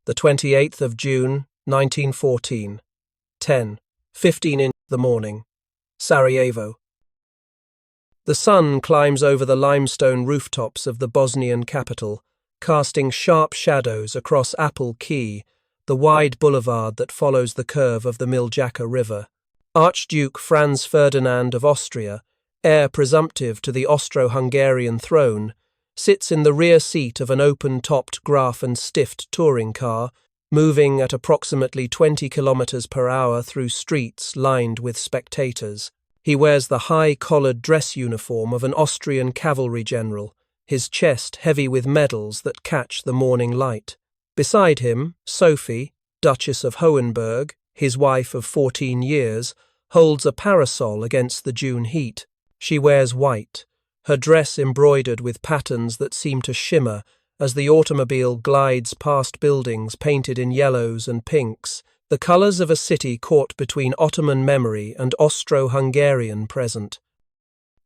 the 28th of June, 1914, 10:15 in the morning, Sarajevo. The sun climbs over the limestone rooftops of the Bosnian capital, casting sharp shadows across Apple Quay, the wide boulevard that follows the curve of the Miljacka River. Archduke Franz Ferdinand of Austria, heir presumptive to the Austro-Hungarian throne, sits in the rear seat of an open-topped Graf and Stift touring car, moving at approximately 20 kilometers per hour through streets lined with spectators. He wears the high-collared dress uniform of an Austrian cavalry general, his chest heavy with medals that catch the morning light. Beside him, Sophie, Duchess of Hohenberg, his wife of 14 years, holds a parasol against the June heat. She wears white, her dress embroidered with patterns that seem to shimmer as the automobile glides past buildings painted in yellows and pinks, the colours of a city caught between Ottoman memory and Austro-Hungarian present.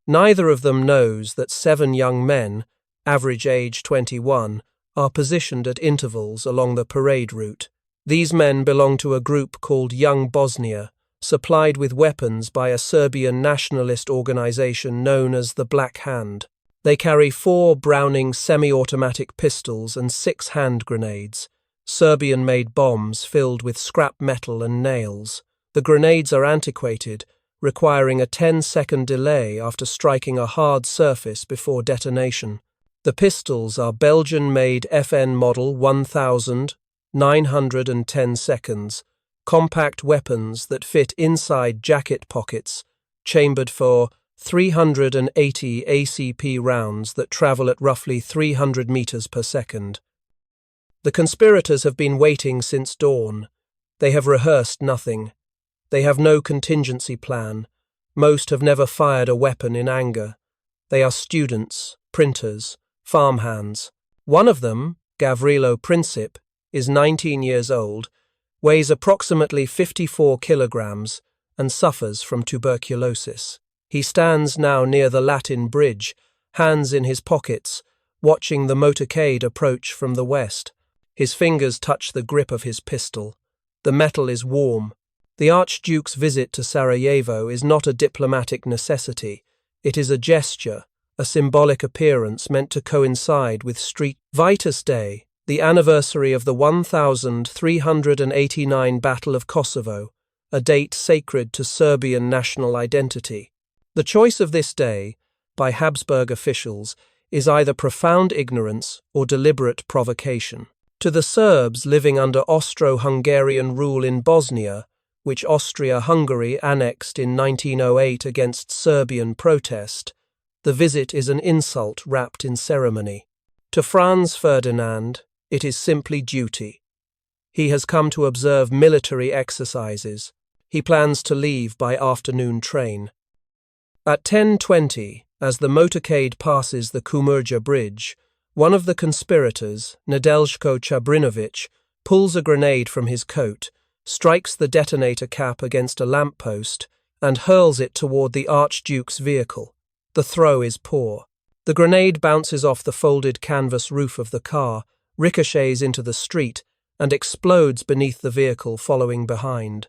Neither of them knows that 7 young men, average age 21, are positioned at intervals along the parade route. These men belong to a group called Young Bosnia, supplied with weapons by a Serbian nationalist organization known as the Black Hand. They carry 4 Browning semi-automatic pistols and 6 hand grenades, Serbian-made bombs filled with scrap metal and nails. The grenades are antiquated, requiring a 10-second delay after striking a hard surface before detonation. The pistols are Belgian-made FN model 1,910 seconds, compact weapons that fit inside jacket pockets, chambered for 380 ACP rounds that travel at roughly 300 meters per second. The conspirators have been waiting since dawn. They have rehearsed nothing. They have no contingency plan. Most have never fired a weapon in anger. They are students, printers, farmhands. One of them, Gavrilo Princip, is 19 years old, weighs approximately 54 kilograms, and suffers from tuberculosis. He stands now near the Latin Bridge, hands in his pockets, watching the motorcade approach from the west. His fingers touch the grip of his pistol. The metal is warm. The Archduke's visit to Sarajevo is not a diplomatic necessity. It is a gesture, a symbolic appearance meant to coincide with Street Vitus Day, the anniversary of the 1389 Battle of Kosovo, a date sacred to Serbian national identity. The choice of this day, by Habsburg officials, is either profound ignorance or deliberate provocation. To the Serbs living under Austro-Hungarian rule in Bosnia, which Austria-Hungary annexed in 1908 against Serbian protest, the visit is an insult wrapped in ceremony. To Franz Ferdinand, it is simply duty. He has come to observe military exercises. He plans to leave by afternoon train. At 10:20, as the motorcade passes the Kumurja Bridge, one of the conspirators, Nedeljko Chabrinovic, pulls a grenade from his coat, strikes the detonator cap against a lamppost, and hurls it toward the Archduke's vehicle. The throw is poor. The grenade bounces off the folded canvas roof of the car, ricochets into the street, and explodes beneath the vehicle following behind.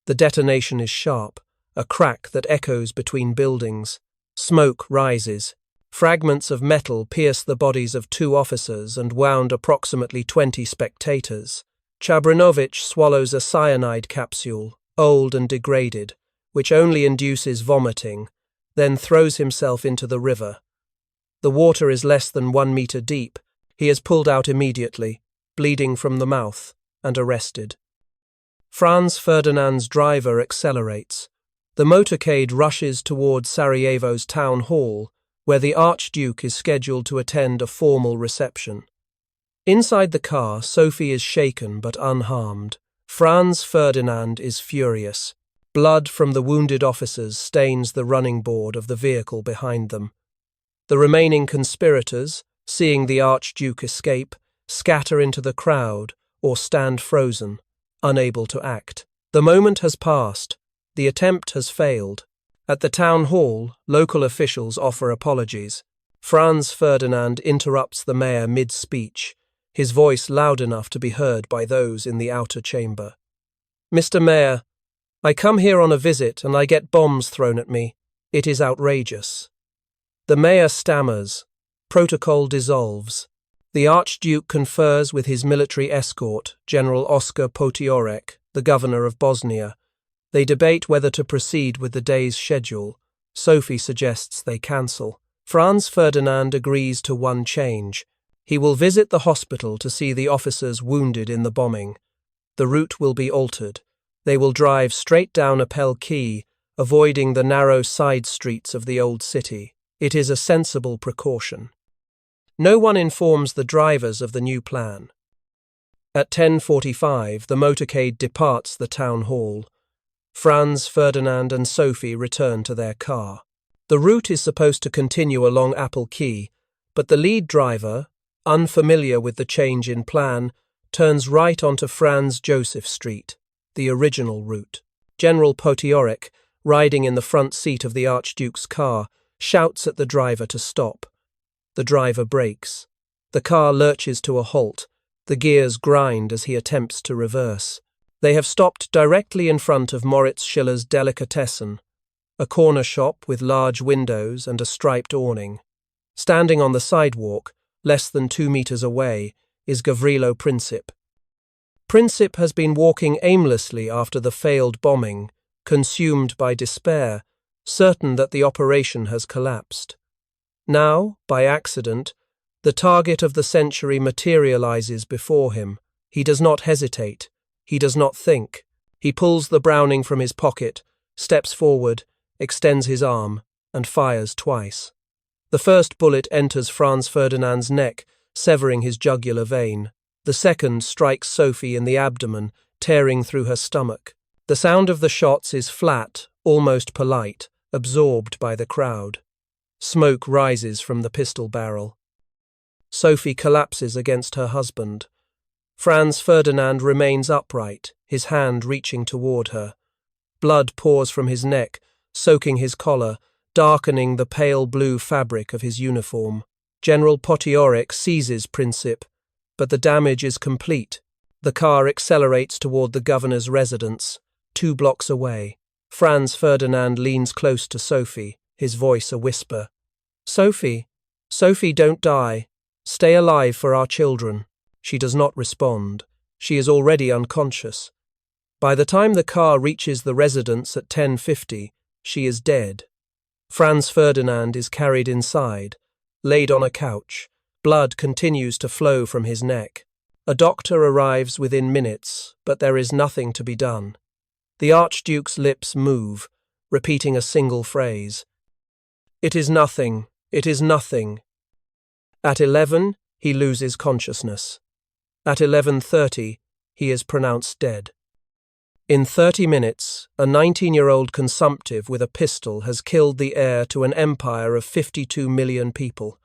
The detonation is sharp, a crack that echoes between buildings. Smoke rises. Fragments of metal pierce the bodies of 2 officers and wound approximately 20 spectators. Chabrinovic swallows a cyanide capsule, old and degraded, which only induces vomiting, then throws himself into the river. The water is less than 1 meter deep. He is pulled out immediately, bleeding from the mouth, and arrested. Franz Ferdinand's driver accelerates. The motorcade rushes toward Sarajevo's town hall, where the Archduke is scheduled to attend a formal reception. Inside the car, Sophie is shaken but unharmed. Franz Ferdinand is furious. Blood from the wounded officers stains the running board of the vehicle behind them. The remaining conspirators, seeing the Archduke escape, scatter into the crowd or stand frozen, unable to act. The moment has passed. The attempt has failed. At the town hall, local officials offer apologies. Franz Ferdinand interrupts the mayor mid-speech. his voice loud enough to be heard by those in the outer chamber. "Mr. Mayor, I come here on a visit and I get bombs thrown at me. It is outrageous." The mayor stammers. Protocol dissolves. The Archduke confers with his military escort, General Oskar Potiorek, the governor of Bosnia. They debate whether to proceed with the day's schedule. Sophie suggests they cancel. Franz Ferdinand agrees to one change. He will visit the hospital to see the officers wounded in the bombing. The route will be altered. They will drive straight down Appel Quay, avoiding the narrow side streets of the old city. It is a sensible precaution. No one informs the drivers of the new plan. At 10:45, the motorcade departs the town hall. Franz Ferdinand and Sophie return to their car. The route is supposed to continue along Appel Quay, but the lead driver, unfamiliar with the change in plan, turns right onto Franz Joseph Street, the original route. General Potiorek, riding in the front seat of the Archduke's car, shouts at the driver to stop. The driver brakes. The car lurches to a halt. The gears grind as he attempts to reverse. They have stopped directly in front of Moritz Schiller's Delikatessen, a corner shop with large windows and a striped awning. Standing on the sidewalk, less than 2 meters away, is Gavrilo Princip. Princip has been walking aimlessly after the failed bombing, consumed by despair, certain that the operation has collapsed. Now, by accident, the target of the century materializes before him. He does not hesitate. He does not think. He pulls the Browning from his pocket, steps forward, extends his arm, and fires twice. The first bullet enters Franz Ferdinand's neck, severing his jugular vein. The second strikes Sophie in the abdomen, tearing through her stomach. The sound of the shots is flat, almost polite, absorbed by the crowd. Smoke rises from the pistol barrel. Sophie collapses against her husband. Franz Ferdinand remains upright, his hand reaching toward her. Blood pours from his neck, soaking his collar, darkening the pale blue fabric of his uniform. General Potiorek seizes Princip, but the damage is complete. The car accelerates toward the governor's residence, 2 blocks away. Franz Ferdinand leans close to Sophie, his voice a whisper. "Sophie, Sophie, don't die. Stay alive for our children." She does not respond. She is already unconscious. By the time the car reaches the residence at 10:50, she is dead. Franz Ferdinand is carried inside, laid on a couch. Blood continues to flow from his neck. A doctor arrives within minutes, but there is nothing to be done. The Archduke's lips move, repeating a single phrase. "It is nothing. It is nothing." At 11, he loses consciousness. At 11:30, he is pronounced dead. In 30 minutes, a 19-year-old consumptive with a pistol has killed the heir to an empire of 52 million people.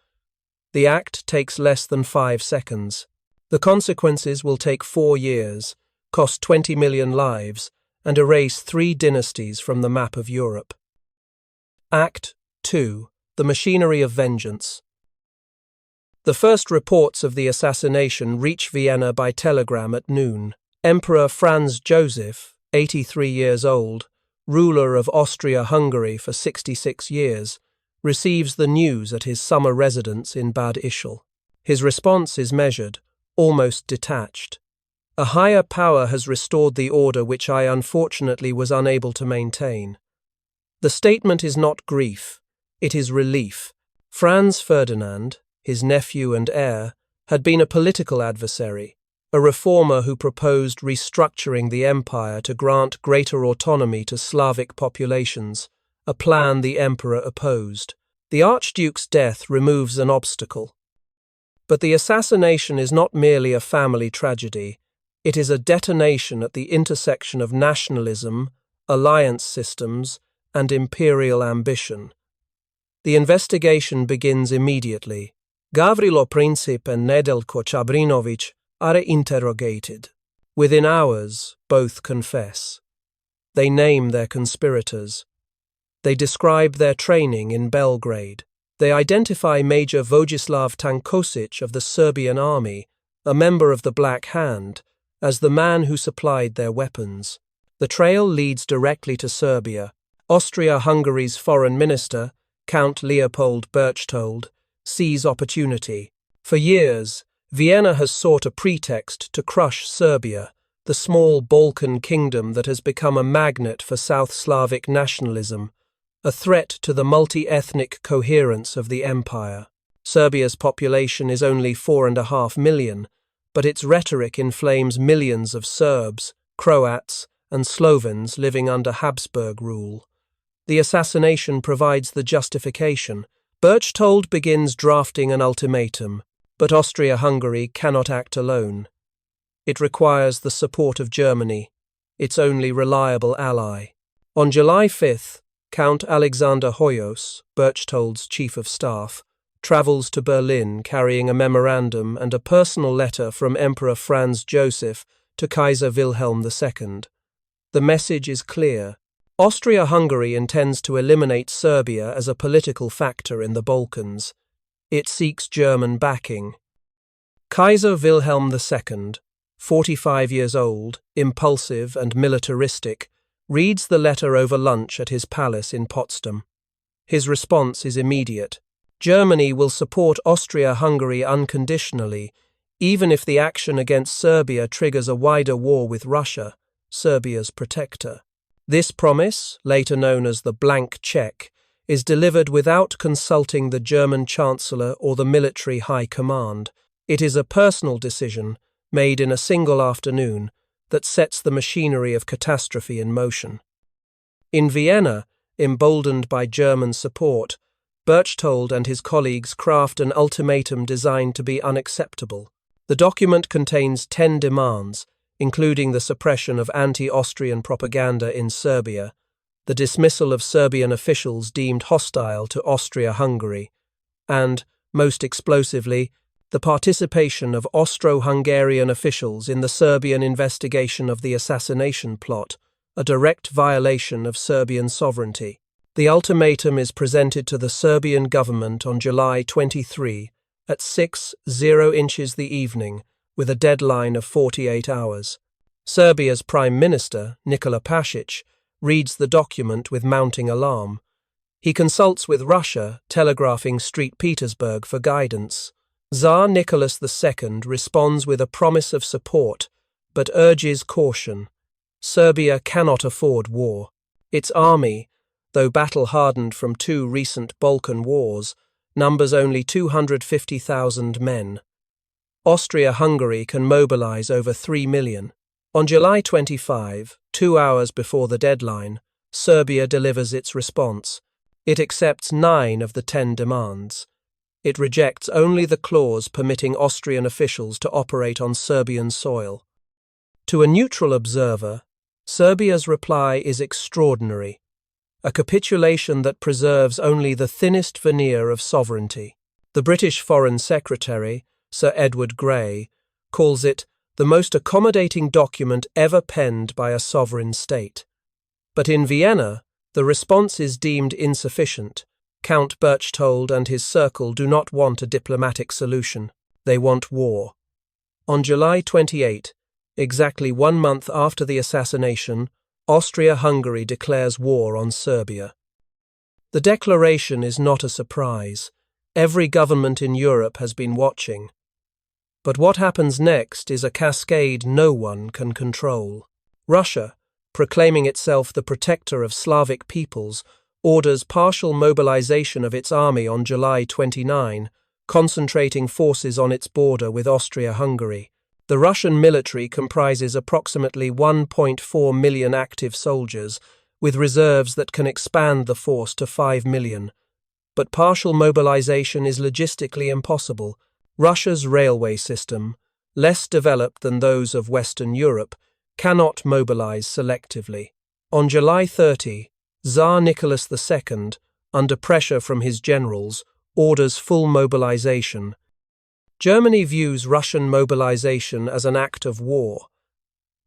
The act takes less than 5 seconds. The consequences will take 4 years, cost 20 million lives, and erase 3 dynasties from the map of Europe. Act 2. The Machinery of Vengeance. The first reports of the assassination reach Vienna by telegram at noon. Emperor Franz Joseph, 83 years old, ruler of Austria-Hungary for 66 years, receives the news at his summer residence in Bad Ischl. His response is measured, almost detached. "A higher power has restored the order which I unfortunately was unable to maintain." The statement is not grief, it is relief. Franz Ferdinand, his nephew and heir, had been a political adversary, a reformer who proposed restructuring the empire to grant greater autonomy to Slavic populations, a plan the emperor opposed. The Archduke's death removes an obstacle. But the assassination is not merely a family tragedy, it is a detonation at the intersection of nationalism, alliance systems, and imperial ambition. The investigation begins immediately. Gavrilo Princip and Nedeljko Čabrinović are interrogated. Within hours, both confess. They name their conspirators. They describe their training in Belgrade. They identify Major Vojislav Tankosić of the Serbian army, a member of the Black Hand, as the man who supplied their weapons. The trail leads directly to Serbia. Austria-Hungary's foreign minister, Count Leopold Berchtold, sees opportunity. For years, Vienna has sought a pretext to crush Serbia, the small Balkan kingdom that has become a magnet for South Slavic nationalism, a threat to the multi-ethnic coherence of the empire. Serbia's population is only 4.5 million, but its rhetoric inflames millions of Serbs, Croats, and Slovens living under Habsburg rule. The assassination provides the justification. Berchtold begins drafting an ultimatum, but Austria-Hungary cannot act alone. It requires the support of Germany, its only reliable ally. On July 5th, Count Alexander Hoyos, Berchtold's chief of staff, travels to Berlin carrying a memorandum and a personal letter from Emperor Franz Joseph to Kaiser Wilhelm II. The message is clear. Austria-Hungary intends to eliminate Serbia as a political factor in the Balkans. It seeks German backing. Kaiser Wilhelm II, 45 years old, impulsive and militaristic, reads the letter over lunch at his palace in Potsdam. His response is immediate. Germany will support Austria-Hungary unconditionally, even if the action against Serbia triggers a wider war with Russia, Serbia's protector. This promise, later known as the blank check, is delivered without consulting the German Chancellor or the military high command. It is a personal decision, made in a single afternoon, that sets the machinery of catastrophe in motion. In Vienna, emboldened by German support, Berchtold and his colleagues craft an ultimatum designed to be unacceptable. The document contains 10 demands, including the suppression of anti-Austrian propaganda in Serbia, the dismissal of Serbian officials deemed hostile to Austria-Hungary, and, most explosively, the participation of Austro-Hungarian officials in the Serbian investigation of the assassination plot, a direct violation of Serbian sovereignty. The ultimatum is presented to the Serbian government on July 23 at 6:00 the evening, with a deadline of 48 hours. Serbia's Prime Minister, Nikola Pasic, reads the document with mounting alarm. He consults with Russia, telegraphing St. Petersburg for guidance. Tsar Nicholas II responds with a promise of support, but urges caution. Serbia cannot afford war. Its army, though battle-hardened from 2 recent Balkan wars, numbers only 250,000 men. Austria-Hungary can mobilize over 3 million. On July 25, 2 hours before the deadline, Serbia delivers its response. It accepts 9 of the 10 demands. It rejects only the clause permitting Austrian officials to operate on Serbian soil. To a neutral observer, Serbia's reply is extraordinary, a capitulation that preserves only the thinnest veneer of sovereignty. The British Foreign Secretary, Sir Edward Grey, calls it the most accommodating document ever penned by a sovereign state. But in Vienna, the response is deemed insufficient. Count Berchtold and his circle do not want a diplomatic solution. They want war. On July 28, exactly 1 month after the assassination, Austria-Hungary declares war on Serbia. The declaration is not a surprise. Every government in Europe has been watching. But what happens next is a cascade no one can control. Russia, proclaiming itself the protector of Slavic peoples, orders partial mobilization of its army on July 29, concentrating forces on its border with Austria-Hungary. The Russian military comprises approximately 1.4 million active soldiers, with reserves that can expand the force to 5 million. But partial mobilization is logistically impossible. Russia's railway system, less developed than those of Western Europe, cannot mobilize selectively. On July 30, Tsar Nicholas II, under pressure from his generals, orders full mobilization. Germany views Russian mobilization as an act of war.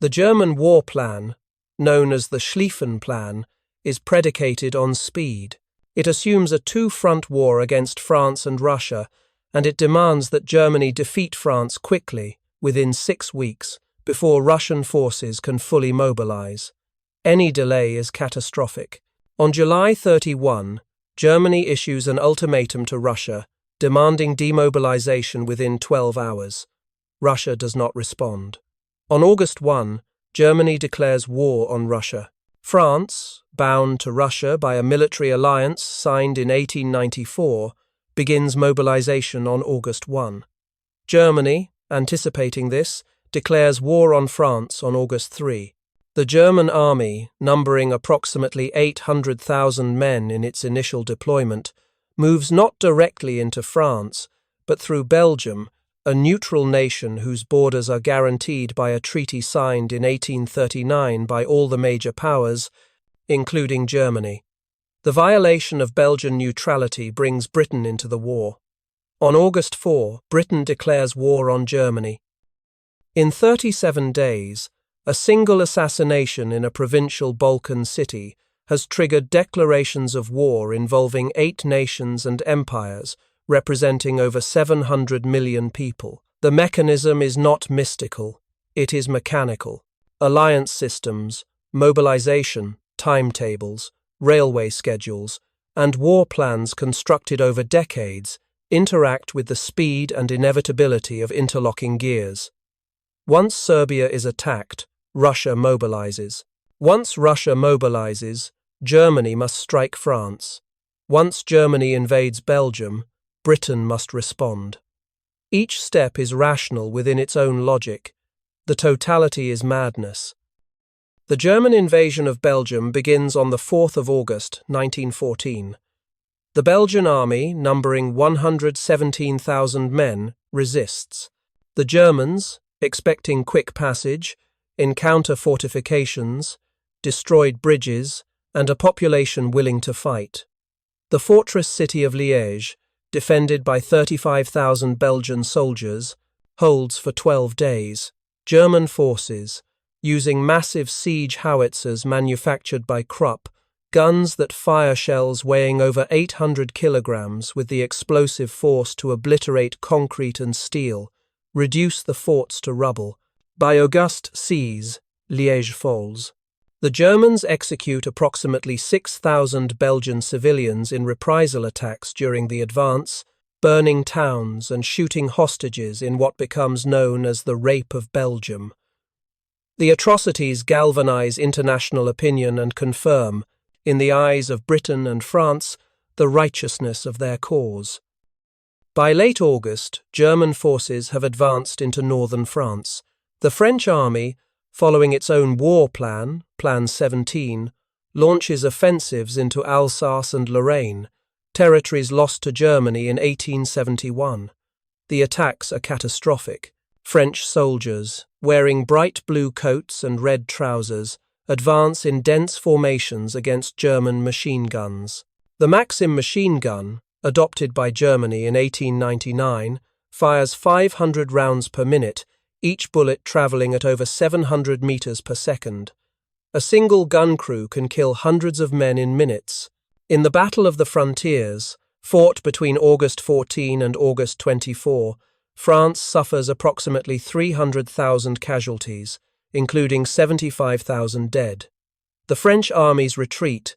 The German war plan, known as the Schlieffen Plan, is predicated on speed. It assumes a 2-front war against France and Russia, and it demands that Germany defeat France quickly, within 6 weeks, before Russian forces can fully mobilize. Any delay is catastrophic. On July 31, Germany issues an ultimatum to Russia, demanding demobilization within 12 hours. Russia does not respond. On August 1, Germany declares war on Russia. France, bound to Russia by a military alliance signed in 1894, begins mobilization on August 1. Germany, anticipating this, declares war on France on August 3. The German army, numbering approximately 800,000 men in its initial deployment, moves not directly into France, but through Belgium, a neutral nation whose borders are guaranteed by a treaty signed in 1839 by all the major powers, including Germany. The violation of Belgian neutrality brings Britain into the war. On August 4, Britain declares war on Germany. In 37 days, a single assassination in a provincial Balkan city has triggered declarations of war involving 8 nations and empires, representing over 700 million people. The mechanism is not mystical, it is mechanical. Alliance systems, mobilization, timetables, railway schedules, and war plans constructed over decades interact with the speed and inevitability of interlocking gears. Once Serbia is attacked, Russia mobilizes. Once Russia mobilizes, Germany must strike France. Once Germany invades Belgium, Britain must respond. Each step is rational within its own logic. The totality is madness. The German invasion of Belgium begins on the 4th of August, 1914. The Belgian army, numbering 117,000 men, resists. The Germans, expecting quick passage, encounter fortifications, destroyed bridges, and a population willing to fight. The fortress city of Liège, defended by 35,000 Belgian soldiers, holds for 12 days. German forces, using massive siege howitzers manufactured by Krupp, guns that fire shells weighing over 800 kilograms with the explosive force to obliterate concrete and steel, reduce the forts to rubble. By August seas, Liège falls. The Germans execute approximately 6,000 Belgian civilians in reprisal attacks during the advance, burning towns and shooting hostages in what becomes known as the Rape of Belgium. The atrocities galvanize international opinion and confirm, in the eyes of Britain and France, the righteousness of their cause. By late August, German forces have advanced into northern France. The French army, following its own war plan, Plan 17, launches offensives into Alsace and Lorraine, territories lost to Germany in 1871. The attacks are catastrophic. French soldiers, wearing bright blue coats and red trousers, advance in dense formations against German machine guns. The Maxim machine gun, adopted by Germany in 1899, fires 500 rounds per minute, each bullet travelling at over 700 meters per second. A single gun crew can kill hundreds of men in minutes. In the Battle of the Frontiers, fought between August 14 and August 24, France suffers approximately 300,000 casualties, including 75,000 dead. The French armies retreat.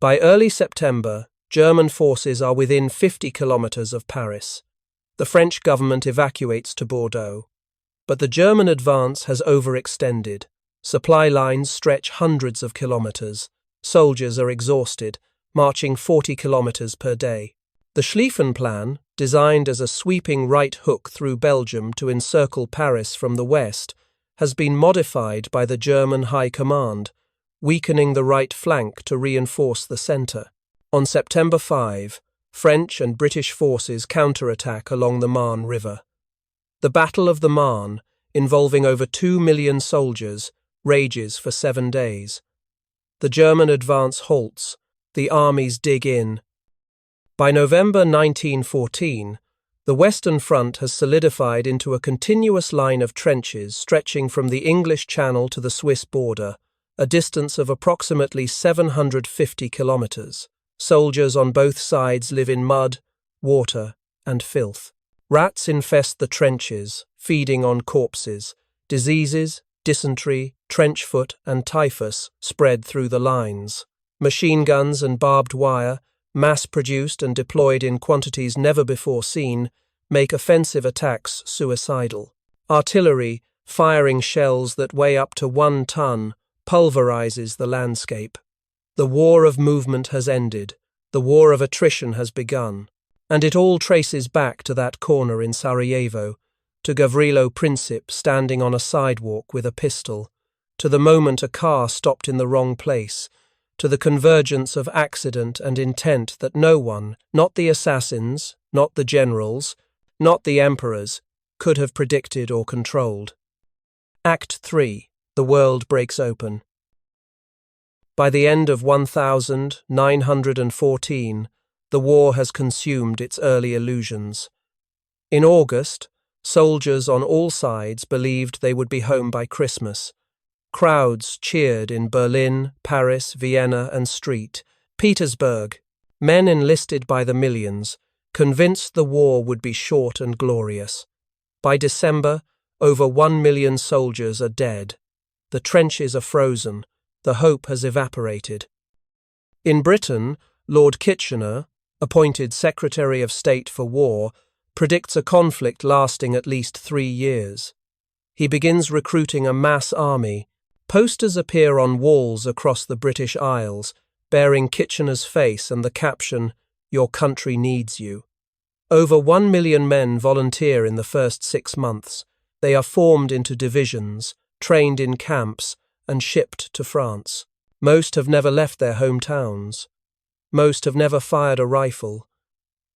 By early September, German forces are within 50 kilometers of Paris. The French government evacuates to Bordeaux. But the German advance has overextended. Supply lines stretch hundreds of kilometers. Soldiers are exhausted, marching 40 kilometers per day. The Schlieffen Plan, designed as a sweeping right hook through Belgium to encircle Paris from the west, has been modified by the German High Command, weakening the right flank to reinforce the centre. On September 5, French and British forces counterattack along the Marne River. The Battle of the Marne, involving over 2 million soldiers, rages for 7 days. The German advance halts. The armies dig in. By November 1914, the Western Front has solidified into a continuous line of trenches stretching from the English Channel to the Swiss border, a distance of approximately 750 kilometers. Soldiers on both sides live in mud, water, and filth. Rats infest the trenches, feeding on corpses. Diseases, dysentery, trench foot, and typhus spread through the lines. Machine guns and barbed wire, mass-produced and deployed in quantities never before seen, make offensive attacks suicidal. Artillery, firing shells that weigh up to 1 ton, pulverizes the landscape. The war of movement has ended. The war of attrition has begun. And it all traces back to that corner in Sarajevo, to Gavrilo Princip standing on a sidewalk with a pistol, to the moment a car stopped in the wrong place, to the convergence of accident and intent that no one, not the assassins, not the generals, not the emperors, could have predicted or controlled. Act 3. The world breaks open. By the end of 1914, the war has consumed its early illusions. In August, soldiers on all sides believed they would be home by Christmas. Crowds cheered in Berlin, Paris, Vienna, and Petersburg. Men enlisted by the millions, convinced the war would be short and glorious. By December, over 1 million soldiers are dead. The trenches are frozen. The hope has evaporated. In Britain, Lord Kitchener, appointed Secretary of State for War, predicts a conflict lasting at least 3 years. He begins recruiting a mass army. Posters appear on walls across the British Isles, bearing Kitchener's face and the caption, "Your country needs you." Over 1 million men volunteer in the first 6 months. They are formed into divisions, trained in camps, and shipped to France. Most have never left their hometowns. Most have never fired a rifle.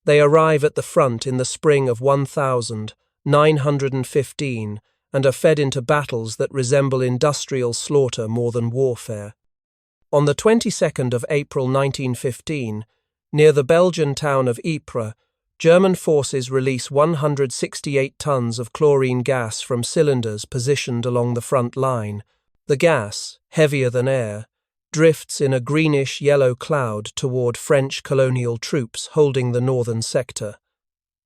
They arrive at the front in the spring of 1915 and are fed into battles that resemble industrial slaughter more than warfare. On the 22nd of April 1915, near the Belgian town of Ypres, German forces release 168 tons of chlorine gas from cylinders positioned along the front line. The gas, heavier than air, drifts in a greenish-yellow cloud toward French colonial troops holding the northern sector.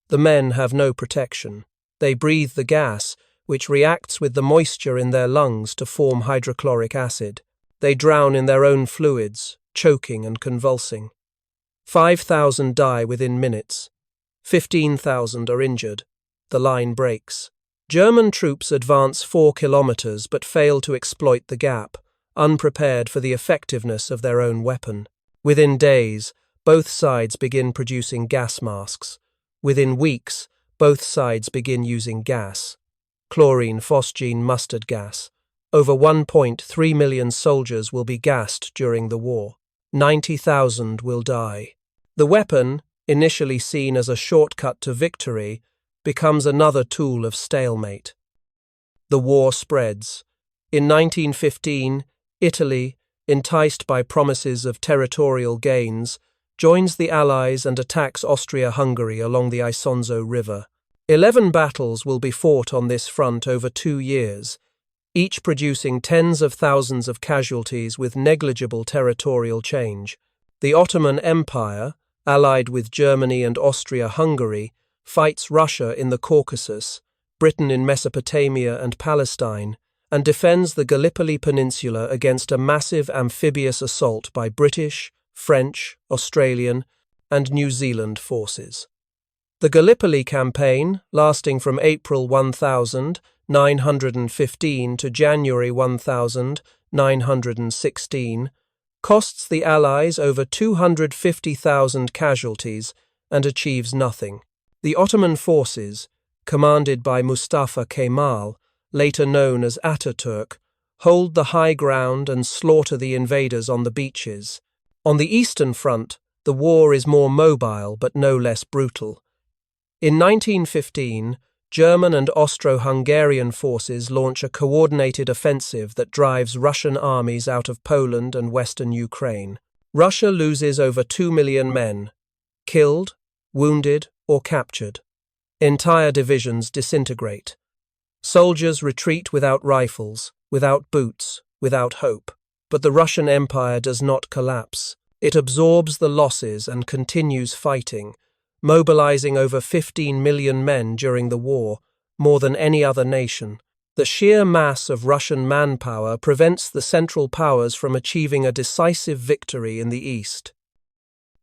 The men have no protection. They breathe the gas, which reacts with the moisture in their lungs to form hydrochloric acid. They drown in their own fluids, choking and convulsing. 5,000 die within minutes. 15,000 are injured. The line breaks. German troops advance 4 kilometers but fail to exploit the gap, unprepared for the effectiveness of their own weapon. Within days, both sides begin producing gas masks. Within weeks, both sides begin using gas. Chlorine phosgene mustard gas. Over 1.3 million soldiers will be gassed during the war. 90,000 will die. The weapon, initially seen as a shortcut to victory, becomes another tool of stalemate. The war spreads. In 1915, Italy, enticed by promises of territorial gains, joins the Allies and attacks Austria-Hungary along the Isonzo River. 11 battles will be fought on this front over 2 years, each producing tens of thousands of casualties with negligible territorial change. The Ottoman Empire, allied with Germany and Austria-Hungary, fights Russia in the Caucasus, Britain in Mesopotamia and Palestine, and defends the Gallipoli Peninsula against a massive amphibious assault by British, French, Australian, and New Zealand forces. The Gallipoli campaign, lasting from April 1915 to January 1916, costs the Allies over 250,000 casualties and achieves nothing. The Ottoman forces, commanded by Mustafa Kemal, later known as Ataturk, hold the high ground and slaughter the invaders on the beaches. On the Eastern Front, the war is more mobile but no less brutal. In 1915, German and Austro-Hungarian forces launch a coordinated offensive that drives Russian armies out of Poland and western Ukraine. Russia loses over 2 million men, killed, wounded, or captured. Entire divisions disintegrate. Soldiers retreat without rifles, without boots, without hope. But the Russian Empire does not collapse. It absorbs the losses and continues fighting, mobilizing over 15 million men during the war, more than any other nation. The sheer mass of Russian manpower prevents the Central Powers from achieving a decisive victory in the East.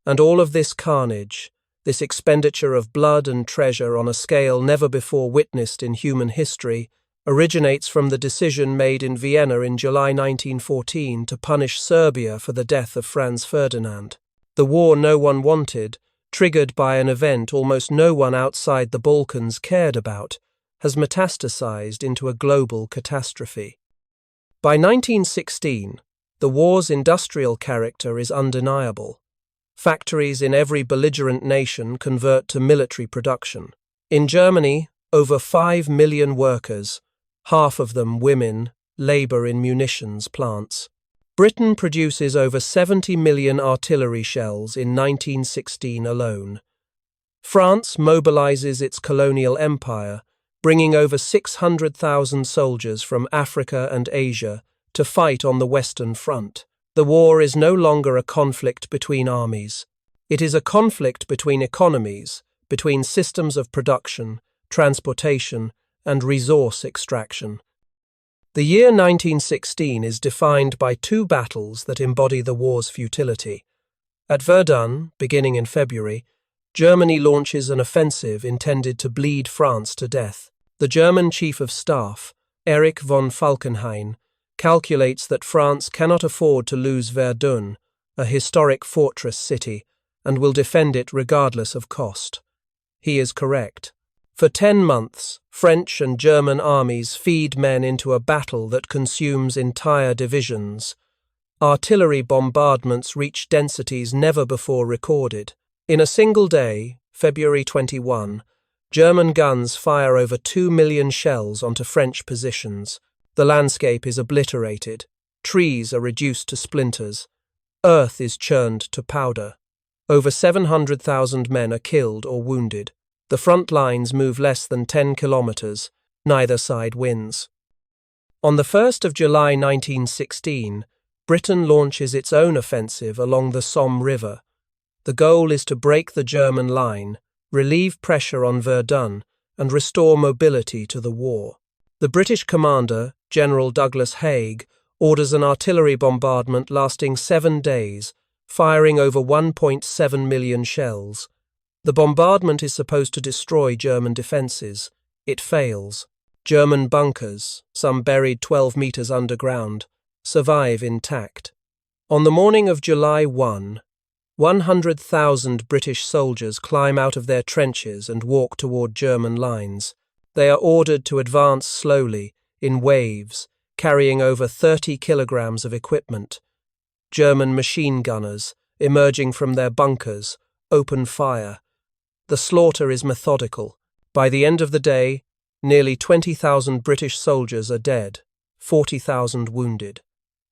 And all of this carnage, this expenditure of blood and treasure on a scale never before witnessed in human history, originates from the decision made in Vienna in July 1914 to punish Serbia for the death of Franz Ferdinand. The war no one wanted, triggered by an event almost no one outside the Balkans cared about, has metastasized into a global catastrophe. By 1916, the war's industrial character is undeniable. Factories in every belligerent nation convert to military production. In Germany, over 5 million workers, half of them women, labor in munitions plants. Britain produces over 70 million artillery shells in 1916 alone. France mobilizes its colonial empire, bringing over 600,000 soldiers from Africa and Asia to fight on the Western Front. The war is no longer a conflict between armies. It is a conflict between economies, between systems of production, transportation, and resource extraction. The year 1916 is defined by two battles that embody the war's futility. At Verdun, beginning in February, Germany launches an offensive intended to bleed France to death. The German Chief of Staff, Erich von Falkenhayn, calculates that France cannot afford to lose Verdun, a historic fortress city, and will defend it regardless of cost. He is correct. For 10 months, French and German armies feed men into a battle that consumes entire divisions. Artillery bombardments reach densities never before recorded. In a single day, February 21, German guns fire over 2 million shells onto French positions. The landscape is obliterated. Trees are reduced to splinters. Earth is churned to powder. Over 700,000 men are killed or wounded. The front lines move less than 10 kilometers. Neither side wins. On the 1st of July 1916, Britain launches its own offensive along the Somme River. The goal is to break the German line, relieve pressure on Verdun, and restore mobility to the war. The British commander, General Douglas Haig, orders an artillery bombardment lasting 7 days, firing over 1.7 million shells. The bombardment is supposed to destroy German defences. It fails. German bunkers, some buried 12 meters underground, survive intact. On the morning of July 1, 100,000 British soldiers climb out of their trenches and walk toward German lines. They are ordered to advance slowly, in waves, carrying over 30 kilograms of equipment. German machine gunners, emerging from their bunkers, open fire. The slaughter is methodical. By the end of the day, nearly 20,000 British soldiers are dead, 40,000 wounded.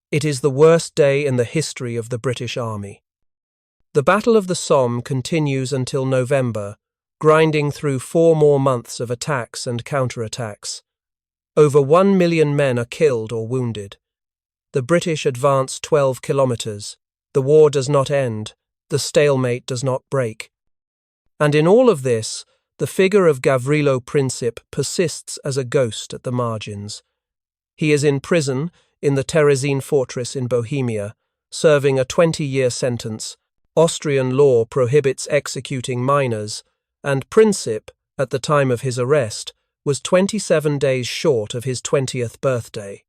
It is the worst day in the history of the British Army. The Battle of the Somme continues until November, grinding through 4 more months of attacks and counterattacks. Over 1 million men are killed or wounded. The British advance 12 kilometers. The war does not end. The stalemate does not break. And in all of this, the figure of Gavrilo Princip persists as a ghost at the margins. He is in prison in the Terezin fortress in Bohemia, serving a 20-year sentence. Austrian law prohibits executing minors, and Princip, at the time of his arrest, was 27 days short of his 20th birthday.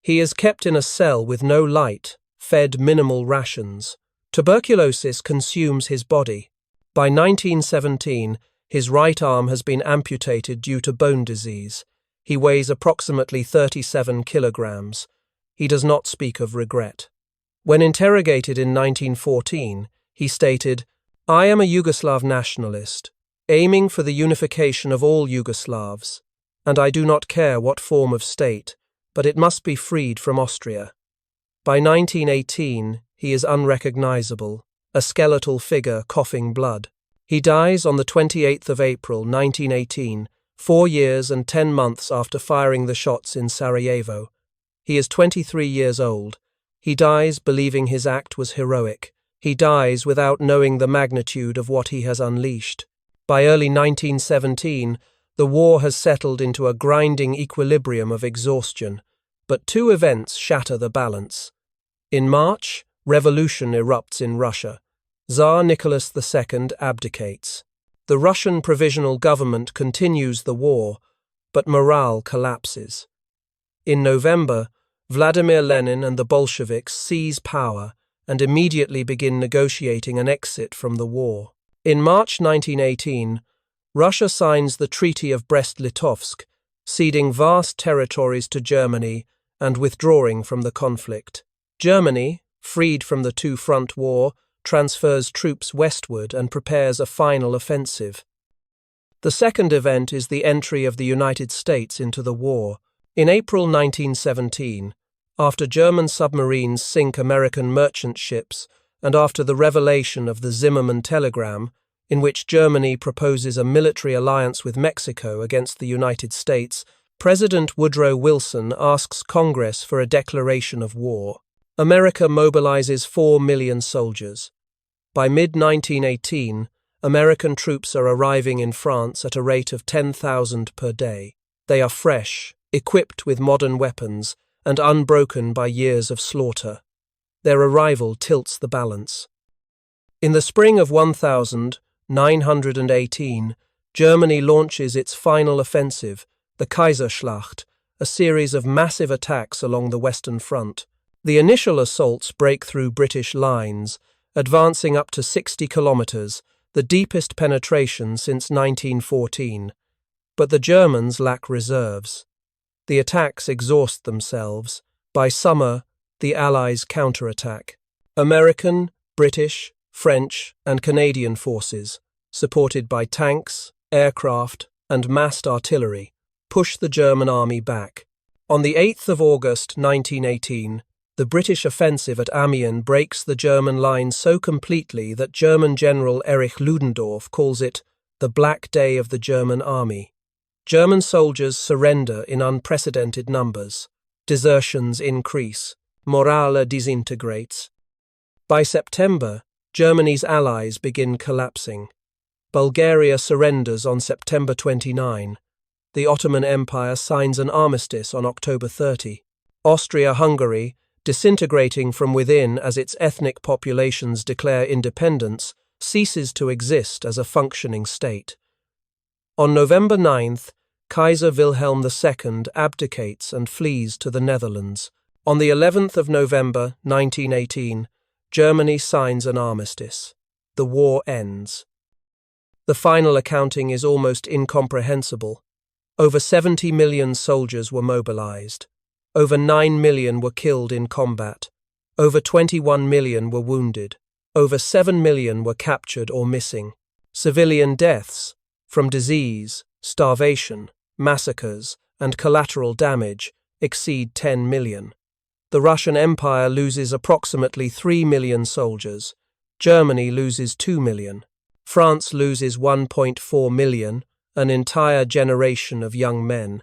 He is kept in a cell with no light, fed minimal rations. Tuberculosis consumes his body. By 1917, his right arm has been amputated due to bone disease. He weighs approximately 37 kilograms. He does not speak of regret. When interrogated in 1914, he stated, "I am a Yugoslav nationalist, aiming for the unification of all Yugoslavs, and I do not care what form of state, but it must be freed from Austria." By 1918, he is unrecognizable, a skeletal figure coughing blood. He dies on the 28th of April 1918, 4 years and 10 months after firing the shots in Sarajevo. He is 23 years old. He dies believing his act was heroic. He dies without knowing the magnitude of what he has unleashed. By early 1917, The war has settled into a grinding equilibrium of exhaustion, but two events shatter the balance. In March, revolution erupts in Russia. Tsar Nicholas II abdicates. The Russian provisional government continues the war, but morale collapses. In November, Vladimir Lenin and the Bolsheviks seize power and immediately begin negotiating an exit from the war. In March 1918, Russia signs the Treaty of Brest-Litovsk, ceding vast territories to Germany and withdrawing from the conflict. Germany, freed from the two-front war, transfers troops westward and prepares a final offensive. The second event is the entry of the United States into the war. In April 1917, after German submarines sink American merchant ships and after the revelation of the Zimmermann telegram, in which Germany proposes a military alliance with Mexico against the United States, President Woodrow Wilson asks Congress for a declaration of war. America mobilizes 4 million soldiers. By mid-1918, American troops are arriving in France at a rate of 10,000 per day. They are fresh, equipped with modern weapons, and unbroken by years of slaughter. Their arrival tilts the balance. In the spring of 1918, Germany launches its final offensive, the Kaiserschlacht, a series of massive attacks along the Western Front. The initial assaults break through British lines, advancing up to 60 kilometers, the deepest penetration since 1914. But the Germans lack reserves. The attacks exhaust themselves. By summer, the Allies counterattack. American, British, French, and Canadian forces, supported by tanks, aircraft, and massed artillery, push the German army back. On the 8th of August 1918, the British offensive at Amiens breaks the German line so completely that German General Erich Ludendorff calls it the Black Day of the German Army. German soldiers surrender in unprecedented numbers. Desertions increase. Morale disintegrates. By September, Germany's allies begin collapsing. Bulgaria surrenders on September 29. The Ottoman Empire signs an armistice on October 30. Austria-Hungary, disintegrating from within as its ethnic populations declare independence, ceases to exist as a functioning state. On November 9th, Kaiser Wilhelm II abdicates and flees to the Netherlands. On the 11th of November 1918, Germany signs an armistice. The war ends. The final accounting is almost incomprehensible. Over 70 million soldiers were mobilized. Over 9 million were killed in combat. Over 21 million were wounded. Over 7 million were captured or missing. Civilian deaths, from disease, starvation, massacres, and collateral damage, exceed 10 million. The Russian Empire loses approximately 3 million soldiers. Germany loses 2 million. France loses 1.4 million, an entire generation of young men.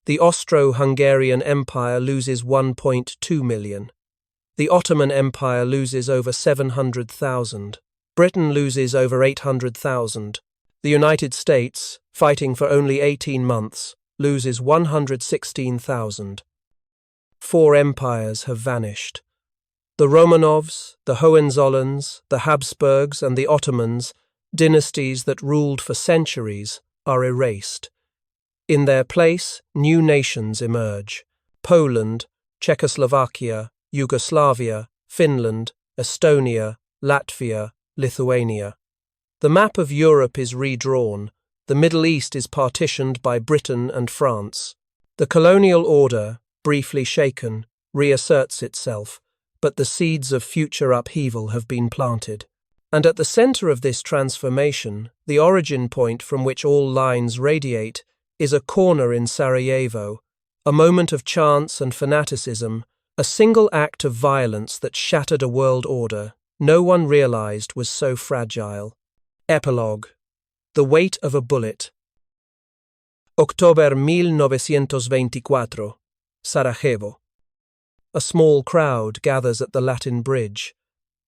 The Austro-Hungarian Empire loses 1.2 million. The Ottoman Empire loses over 700,000. Britain loses over 800,000. The United States, fighting for only 18 months, loses 116,000. 4 empires have vanished. The Romanovs, the Hohenzollerns, the Habsburgs, and the Ottomans, dynasties that ruled for centuries, are erased. In their place, new nations emerge: Poland, Czechoslovakia, Yugoslavia, Finland, Estonia, Latvia, Lithuania. The map of Europe is redrawn. The Middle East is partitioned by Britain and France. The colonial order, briefly shaken, reasserts itself, but the seeds of future upheaval have been planted. And at the center of this transformation, the origin point from which all lines radiate, is a corner in Sarajevo, a moment of chance and fanaticism, a single act of violence that shattered a world order no one realized was so fragile. Epilogue. The weight of a bullet. October 1924, Sarajevo. A small crowd gathers at the Latin Bridge.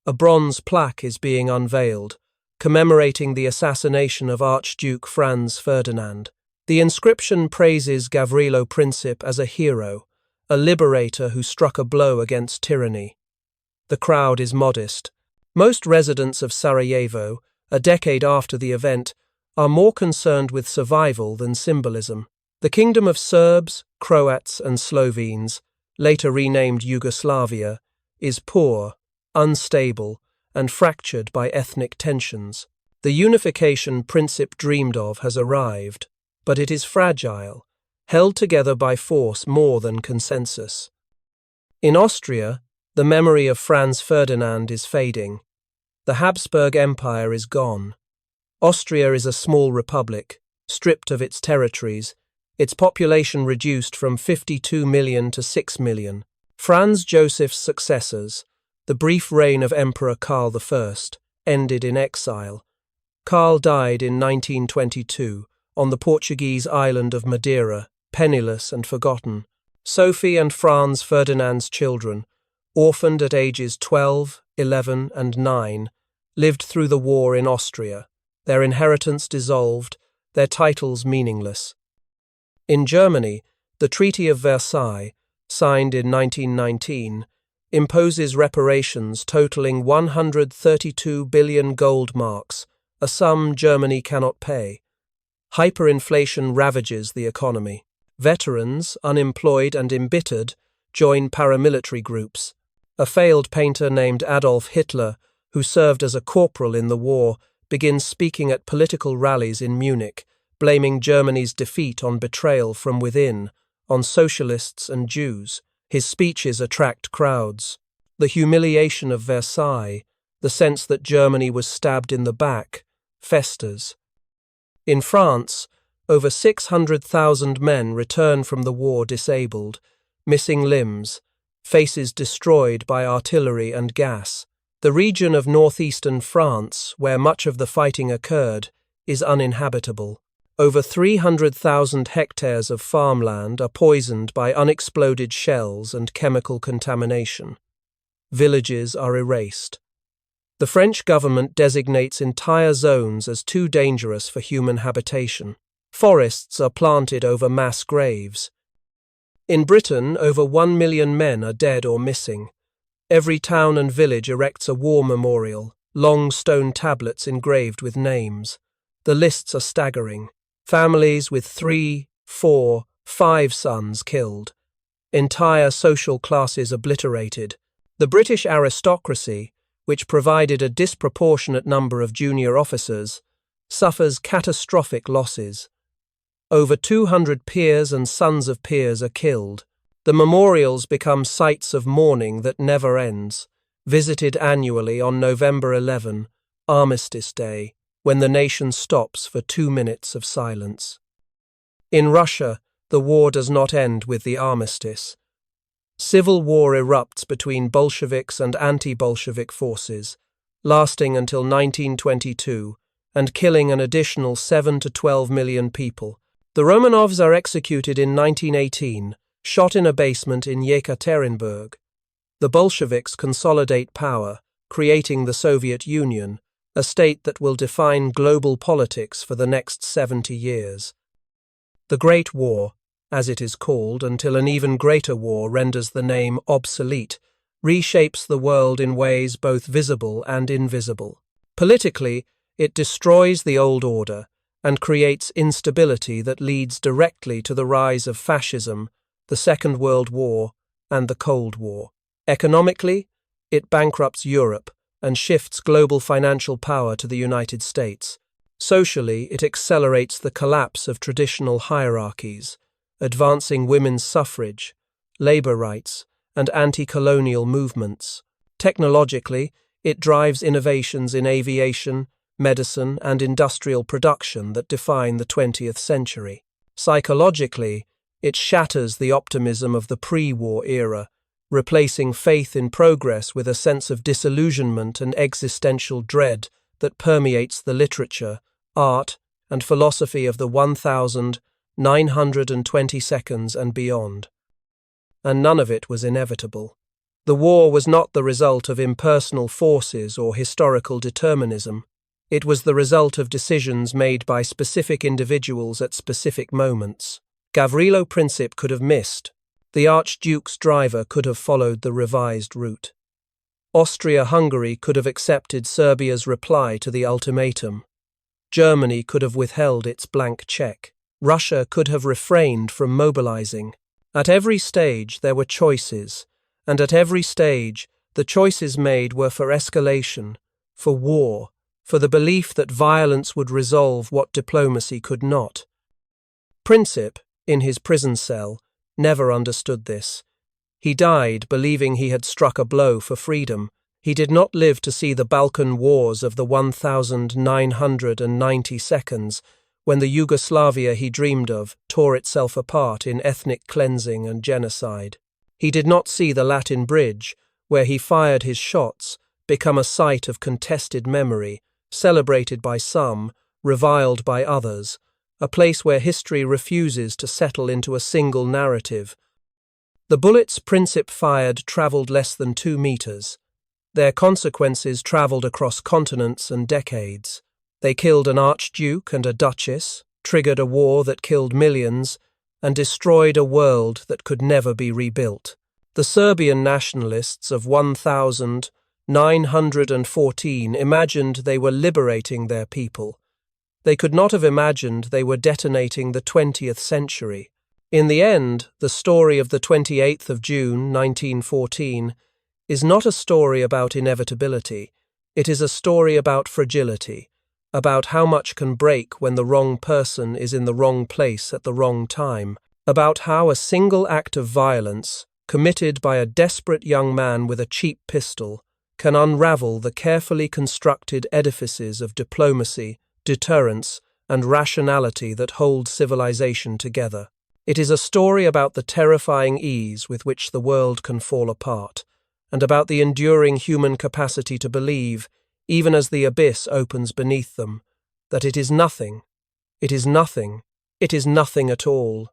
A bronze plaque is being unveiled, commemorating the assassination of Archduke Franz Ferdinand. The inscription praises Gavrilo Princip as a hero, a liberator who struck a blow against tyranny. The crowd is modest. Most residents of Sarajevo, a decade after the event, are more concerned with survival than symbolism. The kingdom of Serbs, Croats, and Slovenes, later renamed Yugoslavia, is poor, unstable, and fractured by ethnic tensions. The unification Princip dreamed of has arrived, but it is fragile, held together by force more than consensus. In Austria, the memory of Franz Ferdinand is fading. The Habsburg Empire is gone. Austria is a small republic, stripped of its territories, its population reduced from 52 million to 6 million. Franz Joseph's successors, the brief reign of Emperor Karl I, ended in exile. Karl died in 1922 on the Portuguese island of Madeira, penniless and forgotten. Sophie and Franz Ferdinand's children, orphaned at ages 12, 11, and 9, lived through the war in Austria, their inheritance dissolved, their titles meaningless. In Germany, the Treaty of Versailles, signed in 1919, imposes reparations totaling 132 billion gold marks, a sum Germany cannot pay. Hyperinflation ravages the economy. Veterans, unemployed and embittered, join paramilitary groups. A failed painter named Adolf Hitler, who served as a corporal in the war, begins speaking at political rallies in Munich, blaming Germany's defeat on betrayal from within, on socialists and Jews. His speeches attract crowds. The humiliation of Versailles, the sense that Germany was stabbed in the back, festers. In France, over 600,000 men return from the war disabled, missing limbs, faces destroyed by artillery and gas. The region of northeastern France, where much of the fighting occurred, is uninhabitable. Over 300,000 hectares of farmland are poisoned by unexploded shells and chemical contamination. Villages are erased. The French government designates entire zones as too dangerous for human habitation. Forests are planted over mass graves. In Britain, over 1 million men are dead or missing. Every town and village erects a war memorial, long stone tablets engraved with names. The lists are staggering. Families with 3, 4, 5 sons killed. Entire social classes obliterated. The British aristocracy, which provided a disproportionate number of junior officers, suffers catastrophic losses. Over 200 peers and sons of peers are killed. The memorials become sites of mourning that never ends, visited annually on November 11, Armistice Day, when the nation stops for 2 minutes of silence. In Russia, the war does not end with the armistice. Civil war erupts between Bolsheviks and anti-Bolshevik forces, lasting until 1922 and killing an additional 7 to 12 million people. The Romanovs are executed in 1918, shot in a basement in Yekaterinburg. The Bolsheviks consolidate power, creating the Soviet Union, a state that will define global politics for the next 70 years. The Great War, as it is called until an even greater war renders the name obsolete, reshapes the world in ways both visible and invisible. Politically, it destroys the old order and creates instability that leads directly to the rise of fascism, the Second World War, and the Cold War. Economically, it bankrupts Europe and shifts global financial power to the United States. Socially, it accelerates the collapse of traditional hierarchies, advancing women's suffrage, labor rights, and anti-colonial movements. Technologically, it drives innovations in aviation, medicine, and industrial production that define the 20th century. Psychologically, it shatters the optimism of the pre-war era, replacing faith in progress with a sense of disillusionment and existential dread that permeates the literature, art, and philosophy of the 1922 and beyond. And none of it was inevitable. The war was not the result of impersonal forces or historical determinism. It was the result of decisions made by specific individuals at specific moments. Gavrilo Princip could have missed. The Archduke's driver could have followed the revised route. Austria-Hungary could have accepted Serbia's reply to the ultimatum. Germany could have withheld its blank check. Russia could have refrained from mobilizing. At every stage there were choices, and at every stage the choices made were for escalation, for war, for the belief that violence would resolve what diplomacy could not. Princip, in his prison cell, never understood this. He died believing he had struck a blow for freedom. He did not live to see the Balkan Wars of the 1990 seconds, when the Yugoslavia he dreamed of tore itself apart in ethnic cleansing and genocide. He did not see the Latin Bridge, where he fired his shots, become a site of contested memory, celebrated by some, reviled by others, a place where history refuses to settle into a single narrative. The bullets Princip fired travelled less than 2 meters. Their consequences travelled across continents and decades. They killed an archduke and a duchess, triggered a war that killed millions, and destroyed a world that could never be rebuilt. The Serbian nationalists of 1914 imagined they were liberating their people. They could not have imagined they were detonating the 20th century. In the end, the story of the 28th of June, 1914, is not a story about inevitability. It is a story about fragility, about how much can break when the wrong person is in the wrong place at the wrong time, about how a single act of violence, committed by a desperate young man with a cheap pistol, can unravel the carefully constructed edifices of diplomacy, deterrence, and rationality that hold civilization together. It is a story about the terrifying ease with which the world can fall apart, and about the enduring human capacity to believe, even as the abyss opens beneath them, that it is nothing at all.